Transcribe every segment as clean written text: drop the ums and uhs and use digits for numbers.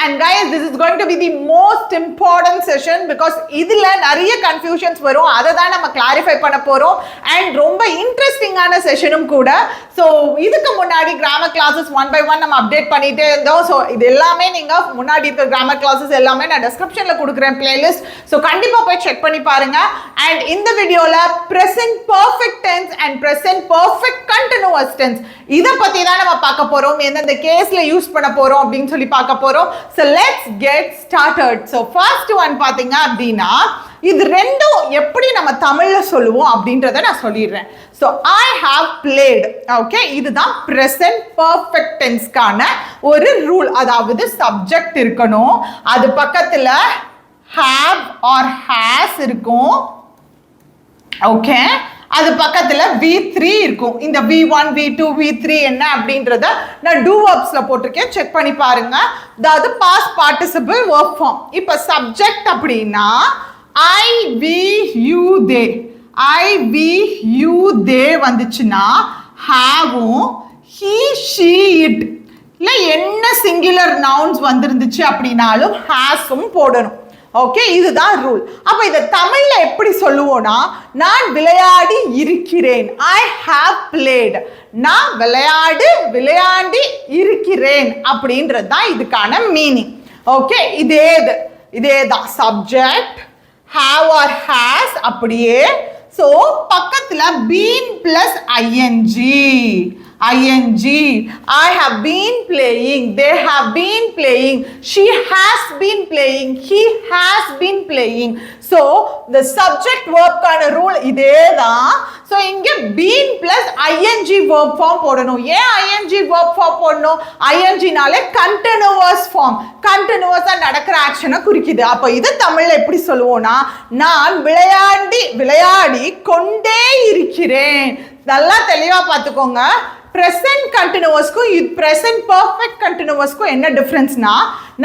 and guys this is going to be the most important session because இதுல நிறைய confusions வரும் அத தான் நம்ம clarify பண்ண போறோம் and ரொம்ப interesting ஆன செஷனும் கூட so இதுக்கு முன்னாடி grammar classes one by one நம்ம அப்டேட் பண்ணிட்டே இருந்தோம் so இது எல்லாமே நீங்க முன்னாடி இருக்க grammar classes எல்லாமே நான் descriptionல கொடுக்கிறேன் playlist so கண்டிப்பா போய் செக் பண்ணி பாருங்க and இந்த வீடியோல present perfect tense and present perfect continuous tense இத பத்தி தான் நம்ம பார்க்க போறோம் எந்தெந்த கேஸ்ல யூஸ் பண்ண போறோம் அப்படினு சொல்லி பார்க்க போறோம் so let's get started so first one பாத்தீங்க அப்படினா இது ரெண்டும் எப்படி நம்ம தமிழ்ல சொல்லுவோம் அப்படின்றதை நான் சொல்லிடுறேன் so I have played okay இதுதான் present perfect tense கான ஒரு ரூல் அதாவது subject இருக்கணும் அது பக்கத்துல have or has இருக்கும் okay அது பக்கத்துல V3 இருக்கும் இந்த V1 V2 V3 என்ன அப்படின்றத நான் do verbsல போட்டுருக்கேன் செக் பண்ணி பாருங்க அதாவது past participle verb form இப்போ subject அப்படினா I we you they I we you they வந்துச்சுனா haveம் he she it இல்ல என்ன singular nouns வந்திருந்துச்சு அப்படினாலும் hasம் போடணும் ஓகே இதுதான் ரூல் அப்ப இத தமிழ்ல எப்படி சொல்லுவோம்னா நான் விளையாடி இருக்கிறேன் I have played நான் விளையாடி இருக்கிறேன் அப்படின்றது தான் இதுக்கான மீனிங் ஓகே இதேதான் சப்ஜெக்ட் have or has அப்படியே சோ பக்கத்துல been plus ing I have been playing they have been playing she has been playing he has been playing so the subject verb கான ரூல் இதேதான் so இங்க been plus ing verb form போடணும் ஏன் ing verb form போடணும் ing நாலே continuous form continuous-ஆ நடக்கிற ஆக்ஷனை குறிக்குது அப்ப இது தமிழ்ல எப்படி சொல்லுவோம்னா நான் விளையாடி கொண்டே இருக்கிறேன் நல்லா தெளிவா பாத்துக்கோங்க present continuous க்கு present perfect continuous க்கு என்ன டிஃபரன்ஸ்னா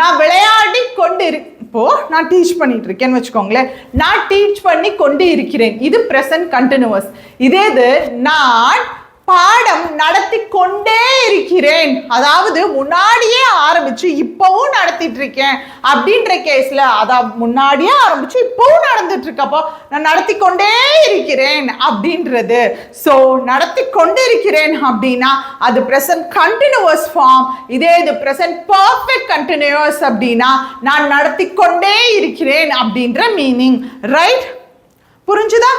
நான் விளையாடி கொண்டு இப்போ நான் டீச் பண்ணிட்டு இருக்கேன்னு வெச்சுக்கோங்களே நான் டீச் பண்ணி கொண்டு இருக்கிறேன் இது present continuous இதேது நான் பாடம் நடத்தி கொண்டே இருக்கிறேன் அதாவது முன்னாடியே ஆரம்பிச்சு இப்பவும் நடத்திட்டு இருக்கேன் அப்படின்ற கேஸ்ல அதாவது முன்னாடியே ஆரம்பிச்சு இப்பவும் நடந்துட்டு இருக்கப்போ நான் நடத்தி கொண்டே இருக்கிறேன் அப்படின்றது சோ நடத்தி கொண்டு இருக்கிறேன் அப்படின்னா அது present continuous form இதே இது present perfect continuous அப்படின்னா நான் நடத்தி கொண்டே இருக்கிறேன் அப்படின்ற மீனிங் ரைட் புரிஞ்சுதா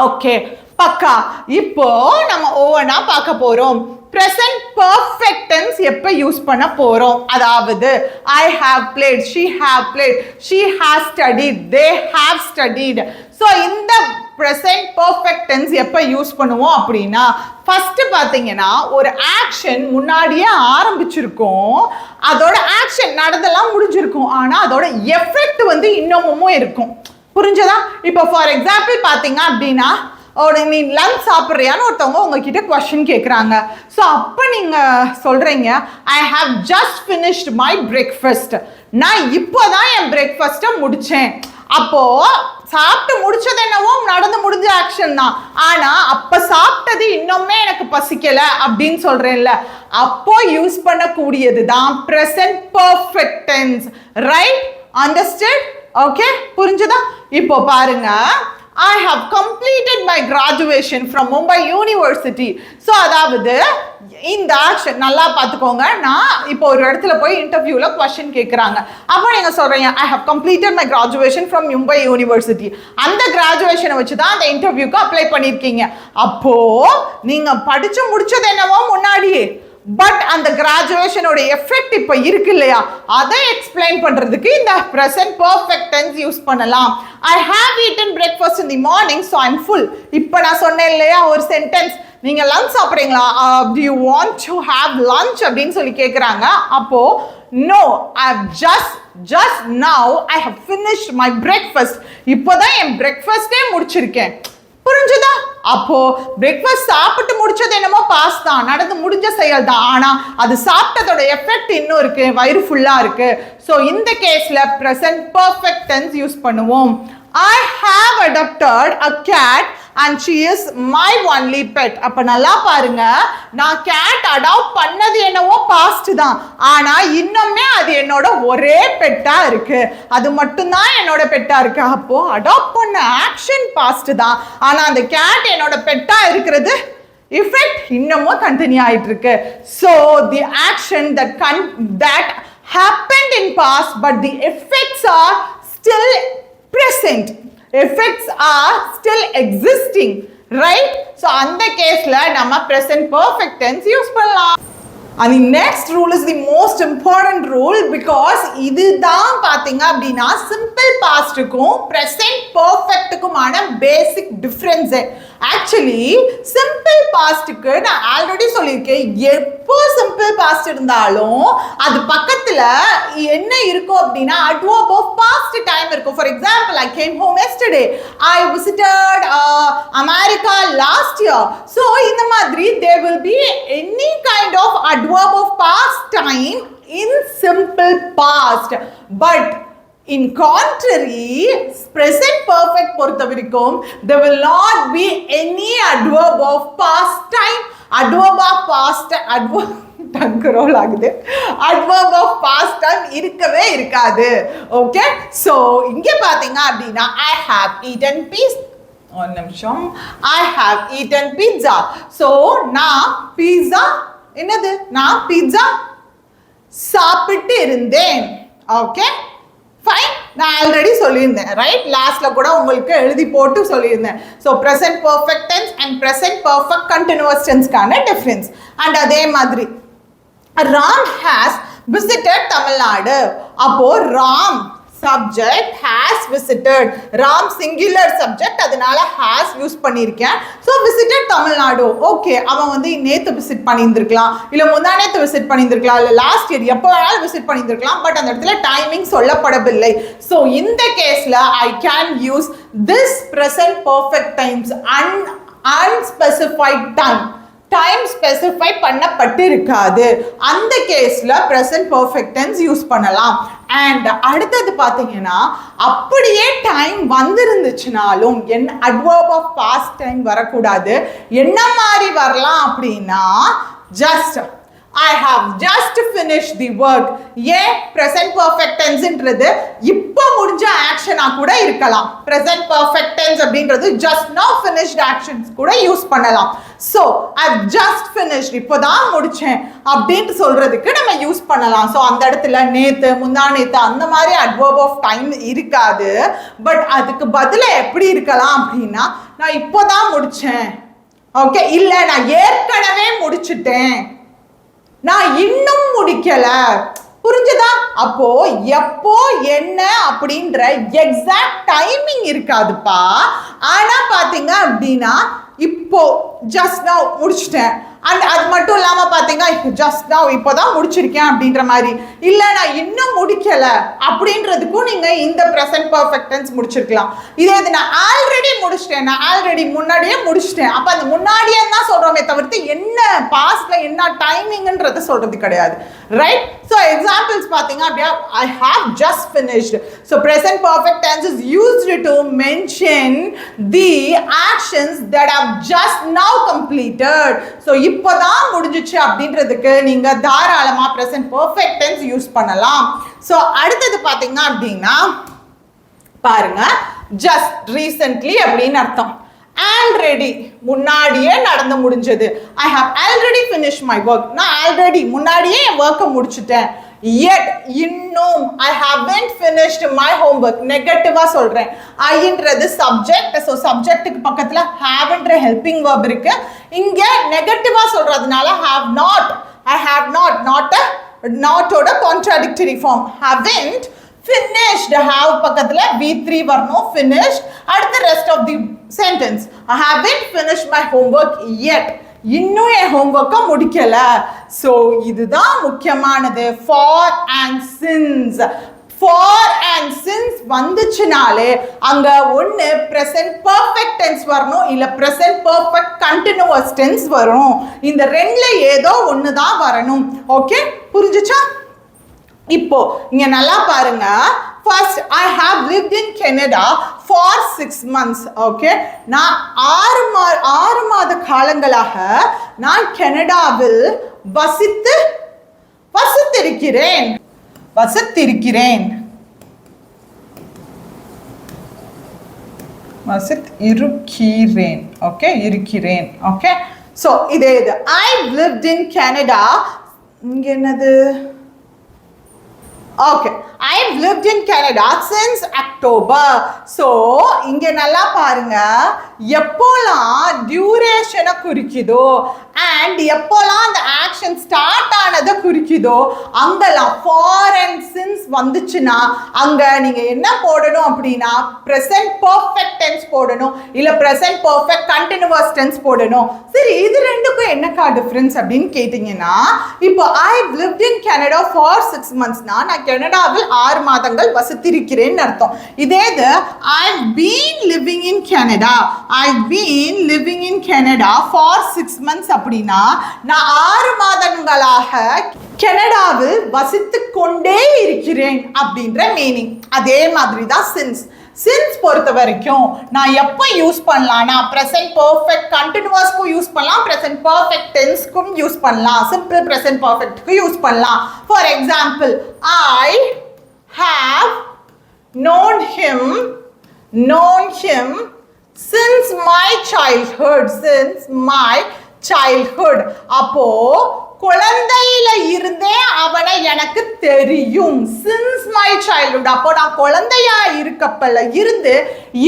ஓகே பக்கா இப்போ நம்ம ஒவ்வொன்றா பார்க்க போறோம் present perfect tense எப்ப யூஸ் பண்ண போறோம் அதாவது I have played she have played she has studied they have studied so இந்த present perfect tense எப்ப யூஸ் பண்ணுவோம் அப்படினா ஃபர்ஸ்ட் பாத்தீங்கன்னா ஒரு ஆக்ஷன் முன்னாடியே ஆரம்பிச்சிருக்கும் அதோட ஆக்ஷன் நடந்தெல்லாம் முடிஞ்சிருக்கும் ஆனா அதோட எஃபெக்ட் வந்து இன்னமும் இருக்கும் புரிஞ்சதா இப்போ ஃபார் எக்ஸாம்பிள் பாத்தீங்க அப்படினா நீ லஞ்ச் சாப்பிட்றியான்னு ஒருத்தவங்க உங்ககிட்ட கொஸ்டின் கேட்குறாங்க ஸோ அப்போ நீங்கள் சொல்கிறீங்க I have just finished my breakfast நான் இப்போ தான் என் பிரேக்ஃபாஸ்ட்டை முடித்தேன் அப்போது சாப்பிட்டு முடிச்சது என்னவோ நடந்து முடிஞ்ச ஆக்ஷன் தான் ஆனால் அப்போ சாப்பிட்டது இன்னுமே எனக்கு பசிக்கலை அப்படின்னு சொல்கிறேன்ல அப்போ யூஸ் பண்ணக்கூடியது தான் present perfect tense right understand okay புரிஞ்சுதா இப்போ பாருங்க I have completed my graduation from Mumbai University. So அதாவது இந்த ஆக்ஷன் நல்லா பார்த்துக்கோங்க நான் இப்போ ஒரு இடத்துல போய் இன்டர்வியூல क्वेश्चन கேக்குறாங்க அப்போ நீங்க சொல்றீங்க I have completed my graduation from Mumbai University அந்த கிராஜுவேஷனை வச்சு தான் அந்த இன்டர்வியூக்கு அப்ளை பண்ணிருக்கீங்க அப்போ நீங்க படிச்சு முடிச்சது என்னவோ முன்னாடியே பட் அந்த கிராஜுவேஷனோட எஃபெக்ட் இப்போ இருக்கு இல்லையா அதை எக்ஸ்பிளைன் பண்றதுக்கு இந்த present perfect tense யூஸ் பண்ணலாம் I have eaten breakfast in the morning so I'm full இப்போ நான் சொன்னேன் இல்லையா ஒரு சென்டென்ஸ் நீங்க லஞ்ச் சாப்பிடுறீங்களா do you want to have lunch அப்படின்னு சொல்லி கேக்குறாங்க அப்போ no I've just now I have finished my breakfast இப்போதான் என் பிரேக்ஃபாஸ்டே முடிச்சிருக்கேன் புரிஞ்சுதா அப்போ பிரேக்ஃபாஸ்ட் சாப்பிட்டு முடிச்சது என்னமோ பாஸ் தான் நடந்து முடிஞ்ச செயல் தான் ஆனா அது சாப்பிட்டதோட எஃபெக்ட் இன்னும் இருக்கு வயிறு ஃபுல்லா இருக்கு சோ இந்த கேஸ்ல present perfect tense யூஸ் பண்ணுவோம் I have adopted a cat and she is my only pet. அப்ப நல்லா பாருங்க நான் cat adopt பண்ணது என்னவோ past தான் ஆனா இன்னுமே அது என்னோட ஒரே பெட்டா இருக்கு, அது மட்டும் தான் என்னோட பெட்டா இருக்கு. அப்போ அடாப்ட் பண்ண ஆக்ஷன் பாஸ்ட் தான், ஆனா அந்த கேட் என்னோட பெட்டா இருக்கிறது effect இன்னமும் கண்டினியூ ஆயிட்டு இருக்கு. So the action that happened in past but the effects are still present, effects are still existing, right? So அந்த கேஸ்ல நம்ம present perfect tense யூஸ் பண்ணலாம். And the next rule is the most important rule because இதுதான் பாத்தீங்க அப்படின்னா simple pastக்கும் present perfectக்குமான basic difference. Actually simple pastக்கு நான் already சொல்லியிருக்கேன், எப்போ simple past இருந்தாலும் அது பக்கத்துல என்ன இருக்கும் அப்படின்னா adverb of past time இருக்கும். For example, I came home yesterday, I visited America last year. So இந்த மாதிரி there will be any kind of adverb of past time in simple past, but in contrary present perfect பொறுத்தவரைக்கும் there will not be any adverb of past time. adverb of past டங்கரோல் ஆகுது, adverb of past time இருக்கவே இருக்காது. Okay, so இங்க பாத்தீங்க அப்படின்னா I have eaten pizza, ஒரு நிமிஷம், I have eaten pizza. so நான் pizza என்னது, நான் பீட்சா சாப்பிட்டு இருந்தேன். ஓகே ஃபைன், நான் ஆல்ரெடி சொல்லியிருந்தேன், ரைட்? லாஸ்ட்ல கூட உங்களுக்கு எழுதி போட்டு சொல்லியிருந்தேன். So present perfect tense and present perfect continuous டென்ஸ்க்கான டிஃபரன்ஸ். அண்ட் அதே மாதிரி ராம் ஹேஸ் விசிட்டட் தமிழ்நாடு. அப்போ Ram subject has visited, ram singular subject, அதனால has யூஸ் பண்ணியிருக்கேன். So visited Tamil Nadu. ஓகே, அவன் வந்து நேற்று விசிட் பண்ணியிருந்திருக்கலாம், இல்லை முந்தானேத்து விசிட் பண்ணியிருந்திருக்கலாம், இல்லை லாஸ்ட் இயர் எப்போ வேணாலும் விசிட் பண்ணியிருந்திருக்கலாம், பட் அந்த இடத்துல டைமிங் சொல்லப்படவில்லை. ஸோ இந்த கேஸில் I can use this present perfect times unspecified time, time specify பண்ணப்பட்டு இருக்காது. அந்த கேஸ்ல ப்ரெசன்ட் பர்ஃபெக்ட் டென்ஸ் யூஸ் பண்ணலாம். அண்ட் அடுத்தது பார்த்தீங்கன்னா அப்படியே டைம் வந்திருந்துச்சுனாலும் என்ன அட்வர்ப் ஆஃப் பாஸ்ட் டைம் வரக்கூடாது. என்ன மாதிரி வரலாம் அப்படின்னா just I have just finished the work. ஏன் present perfect tense ன்றது இப்போ முடிஞ்ச ஆக்ஷனா கூட இருக்கலாம். present perfect tense அப்படின்றது just now finished actions கூட யூஸ் பண்ணலாம். so I've just finished, இப்போதான் முடிச்சேன் அப்படின்ட்டு சொல்றதுக்கு நம்ம யூஸ் பண்ணலாம். ஸோ அந்த இடத்துல நேத்து முந்தானேத்து அந்த மாதிரி adverb of time இருக்காது. பட் அதுக்கு பதிலாக எப்படி இருக்கலாம் அப்படின்னா நான் இப்போதான் முடிச்சேன், ஓகே, இல்லை நான் ஏற்கனவே முடிச்சுட்டேன், நான் இன்னும் முடிக்கல. புரிஞ்சுதா? அப்போ எப்போ என்ன அப்படின்ற எக்ஸாக்ட் டைமிங் இருக்காதுப்பா. ஆனா பாத்தீங்க அப்படின்னா இப்போ ஜஸ்ட் நவ் முடிச்சிட்டேன், அண்ட் அது மட்டும் இல்லாம பாத்தீங்க ஜஸ்ட் நவ் இப்போதான் முடிச்சிருக்கேன் அப்படின்ற மாதிரி, இல்ல நான் இன்னும் முடிக்கல அப்படின்றதுக்கும் நீங்க இந்த ப்ரெசன்ட் பர்ஃபெக்ட் டென்ஸ் முடிச்சிருக்கலாம். இதே இது நான் ஆல்ரெடி முடிச்சிட்டேன், நான் ஆல்ரெடி முன்னாடியே முடிச்சிட்டேன், அப்ப அந்த முன்னாடியே தான் சொல்றோமே தவிர்த்து என்ன பாஸ்ட்ல என்ன டைமிங்ன்றது சொல்றது கிடையாது, ரைட்? ஸோ எக்ஸாம்பிள்ஸ் பார்த்தீங்க அப்படின்னா I have just finished. So present perfect tense is used to mention the actions that have just now completed. So இப்போதான் முடிஞ்சிச்சு அப்படின்றதுக்கு நீங்க தாராளமா present perfect tense யூஸ் பண்ணலாம். ஸோ அடுத்தது பார்த்தீங்க அப்படின்னா பாருங்க, just recently அப்படின்னு அர்த்தம். ஆல்ரெடி முன்னாடியே நடந்து முடிஞ்சது. I have already finish my work, நான் ஆல்ரெடி முன்னாடியே என் ஒர்க்கை முடிச்சுட்டேன். yet இன்னும் I haven't finished my homework, நெகட்டிவா சொல்றேன். ஐன்றது சப்ஜெக்ட், ஸோ சப்ஜெக்ட்டுக்கு பக்கத்துல ஹேவ்ன்ற ஹெல்பிங் verb இருக்கு. இங்க நெகட்டிவா சொல்றதுனால have not, I have not, not ஓட contradictory form, haven't finished, have பக்கத்துல V3 வரணும், finished. அடுத்த rest of the sentence, I haven't finished my homework yet, இன்னும் என் ஹோம்ஒர்க்கை முடிக்கல. ஸோ இதுதான் முக்கியமானது. For and since, for and since வந்துச்சுனாலே அங்க ஒன்று ப்ரெசன்ட் பர்ஃபெக்ட் டென்ஸ் வரணும், இல்லை ப்ரெசன்ட் பர்ஃபெக்ட் கண்டினியூஸ் டென்ஸ் வரும். இந்த ரெண்டுல ஏதோ ஒன்று தான் வரணும். ஓகே, புரிஞ்சுச்சா? இப்போ இங்க நல்லா பாருங்க. First, I have lived in Canada for 6 months. Okay, நான் 6 மாத காலங்களாக நான் கனடாவில் வசித்திருக்கிறேன். வசித்திருக்கிறேன். வசித்திருக்கிறேன். ஓகே, இருக்கிறேன். ஓகே, so இதே இது I've lived in Canada. இங்க என்னது? Okay, I've lived in Canada since October. So இங்க நல்லா பாருங்க, எப்போலாம் டியூரேஷனை குறிக்குதோ and எப்போலாம் அந்த ஆக்ஷன் ஸ்டார்ட் ஆனதை குறிக்குதோ அங்கெல்லாம் for and since வந்துச்சுன்னா அங்க நீங்க என்ன போடணும் அப்படின்னா present perfect tense போடணும், இல்ல present perfect continuous tense போடணும். சரி, இது ரெண்டுக்கும் என்னக்கா டிஃபரன்ஸ் அப்படின்னு கேட்டீங்கன்னா, இப்போ I've lived in Canada for 6 months னா நான் கனடாவில் 6 மாதங்கள் வசித்திருக்கிறேன்னு அர்த்தம். இதே இது I've been living in Canada, I've been living in Canada for 6 months அப்படின்னா நான் 6 மாதங்களாக கனடாவில் வசித்துக் கொண்டே இருக்கிறேன் அப்படின்ற மீனிங். அதே மாதிரி தான் since பொறுத்த வரைக்கும் நான் எப்போ யூஸ் பண்ணலாம்னா present perfect continuousக்கும் யூஸ் பண்ணலாம், present perfect tenseக்கும் யூஸ் பண்ணலாம், simple present perfectக்கு யூஸ் பண்ணலாம். For example, I have known him since my childhood. அப்போ குழந்தையில இருந்தே அவனை எனக்கு தெரியும். since my childhood, அப்போ நான் குழந்தையா இருக்கப்பல இருந்து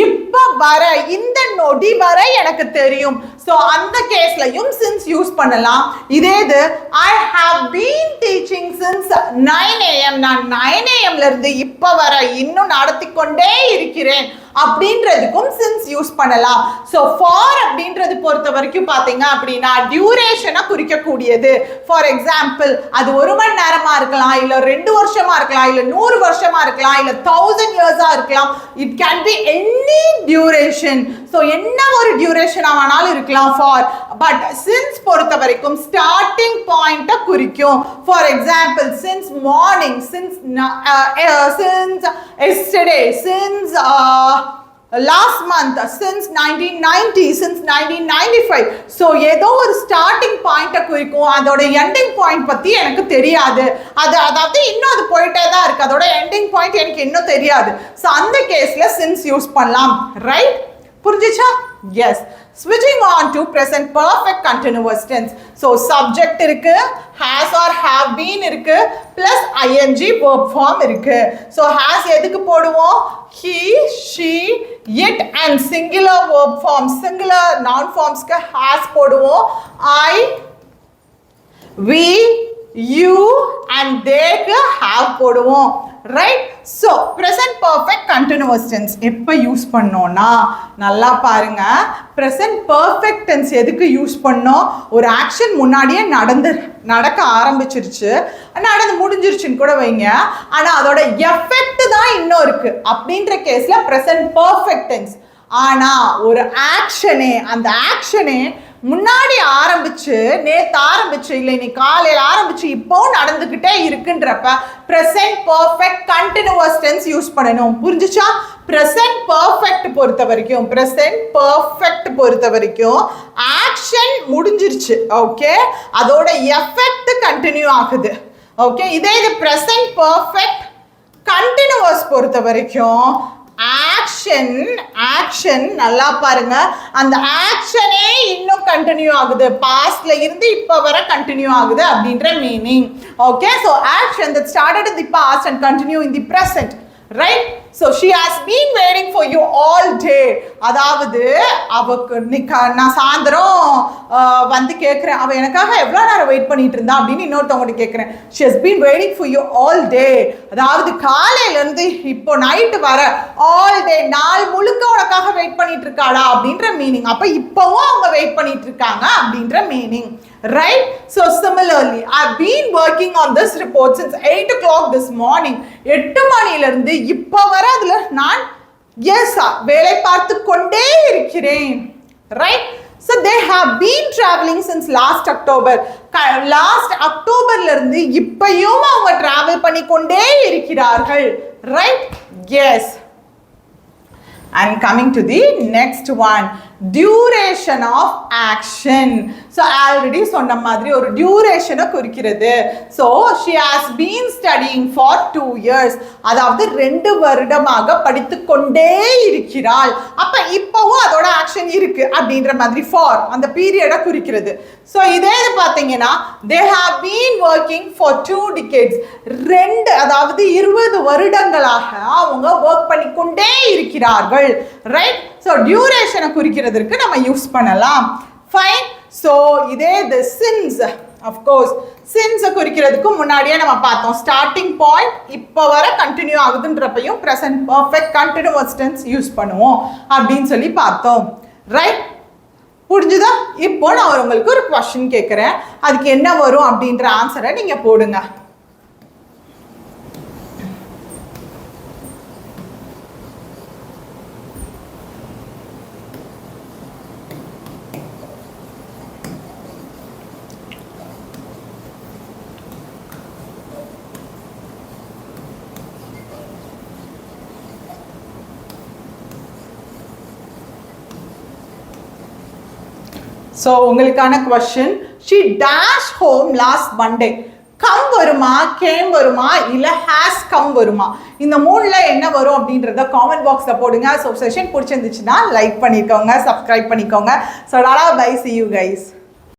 இப்ப வர இந்த நொடி வரை எனக்கு தெரியும். ஸோ அந்த கேஸ்லயும் since யூஸ் பண்ணலாம். இதே இது I have been teaching since 9 AM, நான் 9 AM ல இருந்து இப்ப வர இன்னும் நடத்தி கொண்டே இருக்கிறேன் அப்படின்றதுக்கும் since யூஸ் பண்ணலாம். ஸோ for அப்படின்றது பொறுத்த வரைக்கும் பார்த்தீங்க அப்படின்னா டியூரேஷனை குறிக்கக்கூடியது. ஃபார் எக்ஸாம்பிள், அது 1 மணி நேரமா இருக்கலாம், இல்ல 2 வருஷமா இருக்கலாம், இல்ல 100 வருஷமா இருக்கலாம், இல்ல 1000 இயர்ஸா இருக்கலாம். It can be any duration. So என்ன ஒரு டியூரேஷன் ஆனாலும் இருக்கலாம் ஃபார். பட் since பொறுத்த வரைக்கும் ஸ்டார்டிங் பாயிண்ட்டை குறிக்கும். For example, since morning, since yesterday, since last month, since 1990, since 1995. So ஏதோ ஒரு ஸ்டார்டிங் பாயிண்ட்டை குறிக்கும், அதோட எண்டிங் பாயிண்ட் பற்றி எனக்கு தெரியாது. அதாவது இன்னும் அது போயிட்டே தான் இருக்கு, அதோட எண்டிங் பாயிண்ட் எனக்கு இன்னும் தெரியாது. ஸோ அந்த கேஸில் since யூஸ் பண்ணலாம். ரைட், புரிஞ்சிச்சா? Yes. Switching on to present perfect continuous tense. So subject இருக்கு, has or have been இருக்கு, plus ing verb form இருக்கு. So has எதுக்கு போடுவோம்? He, she, it and singular verb forms, singular noun formsக்கு has போடுவோம். I, we, you and theyக்கு have போடுவோம். Right? So present perfect continuous tense எப்போ use பண்ணோன்னா நல்லா பாருங்க. ப்ரெசன்ட் பர்ஃபெக்ட் டென்ஸ் எதுக்கு யூஸ் பண்ணோம்? ஒரு ஆக்ஷன் முன்னாடியே நடக்க ஆரம்பிச்சிருச்சு, நடந்து முடிஞ்சிருச்சுன்னு கூட வைங்க, ஆனால் அதோட எஃபெக்ட் தான் இன்னும் இருக்கு அப்படின்ற கேஸ்ல ப்ரெசன்ட் பர்ஃபெக்ட் டென்ஸ். ஆனால் ஒரு ஆக்ஷனே, அந்த ஆக்ஷனே முன்னாடி ஆரம்பிச்சு, நேற்று ஆரம்பிச்சு, இல்லை இன்னைக்கு காலையில் ஆரம்பிச்சு இப்போவும் நடந்துக்கிட்டே இருக்குன்றப்ப present perfect continuous tense use பண்ணணும். புரிஞ்சுச்சா? ப்ரெசன்ட் பர்ஃபெக்ட் பொறுத்த வரைக்கும் ஆக்ஷன் முடிஞ்சிருச்சு, ஓகே, அதோட எஃபெக்ட் கண்டினியூ ஆகுது. ஓகே, இதே இது ப்ரெசன்ட் பர்ஃபெக்ட் கண்டினியூஸ் பொறுத்த வரைக்கும் ஆக்ஷன் நல்லா பாருங்க, அந்த ஆக்ஷனே இன்னும் கண்டினியூ ஆகுது, பாஸ்ட்ல இருந்து இப்ப வர கண்டினியூ ஆகுது அப்படின்ற meaning. Okay, so action that started in the past and continue in the present. Right? So she has been waiting for you all day. அதாவது அவக்கு நான் சாயந்தரம் வந்து கேட்குறேன், அவள் எனக்காக எவ்வளோ நேரம் வெயிட் பண்ணிட்டு இருந்தா அப்படின்னு இன்னொருத்தவங்க கேட்குறேன். She has been waiting for you all day. அதாவது காலையிலேருந்து இப்போ நைட்டு வர all day, நாள் முழுக்க உனக்காக வெயிட் பண்ணிட்டு இருக்காடா அப்படின்ற மீனிங். அப்போ இப்போவும் அவங்க வெயிட் பண்ணிட்டு இருக்காங்க அப்படின்ற meaning. Right? So similarly, I've been working on this report since 8 o'clock this morning. 8 மணியிலிருந்து இப்போ வர அதுல நான் வேலை பார்த்து கொண்டே இருக்கிறேன். Right? So they have been traveling since last October. Last Octoberல இருந்து இப்பயும் அவங்க travel பண்ணி கொண்டே இருக்கிறார்கள். Right? Yes. And coming to the next one, duration of action. So already சொன்ன மாதிரி ஒரு டியூரேஷனை குறிக்கிறது. So she has been studying for 2 years, அதாவது 2 வருடமாக படித்து கொண்டே இருக்கிறாள். அப்ப இப்பவும் அதோட ஆக்ஷன் இருக்கு அப்படின்ற மாதிரி ஃபார் அந்த பீரியடை குறிக்கிறது. ஸோ இதே இது பார்த்தீங்கன்னா they have been working for 2 decades, 2 அதாவது 20 வருடங்களாக அவங்க ஒர்க் பண்ணிக்கொண்டே இருக்கிறார்கள். ரைட்? ஸோ டியூரேஷனை குறிக்கிறதுக்கு நம்ம யூஸ் பண்ணலாம். ஃபைன். ஸோ இதே the since, of course since குறிக்கிறதுக்கு முன்னாடியே நம்ம பார்த்தோம் ஸ்டார்டிங் பாயிண்ட் இப்போ வர கண்டினியூ ஆகுதுன்றப்பையும் present perfect continuous tense use பண்ணுவோம் அப்படின்னு சொல்லி பார்த்தோம். ரைட்? புரிஞ்சுதா? இப்போ நான் உங்களுக்கு ஒரு क्वेश्चन கேட்குறேன், அதுக்கு என்ன வரும் அப்படின்ற ஆன்சரை நீங்க போடுங்க. ஸோ உங்களுக்கான question, she dash home last Monday. Come வருமா, கேம் வருமா, இல்லை ஹேஸ் கம் வருமா? இந்த 3ல என்ன வரும் அப்படின்றத காமெண்ட் பாக்ஸில் போடுங்க. ஸோ செஷன் பிடிச்சிருந்துச்சுன்னா லைக் பண்ணிக்கோங்க, சப்ஸ்கிரைப் பண்ணிக்கோங்க. So tata bye, see you guys.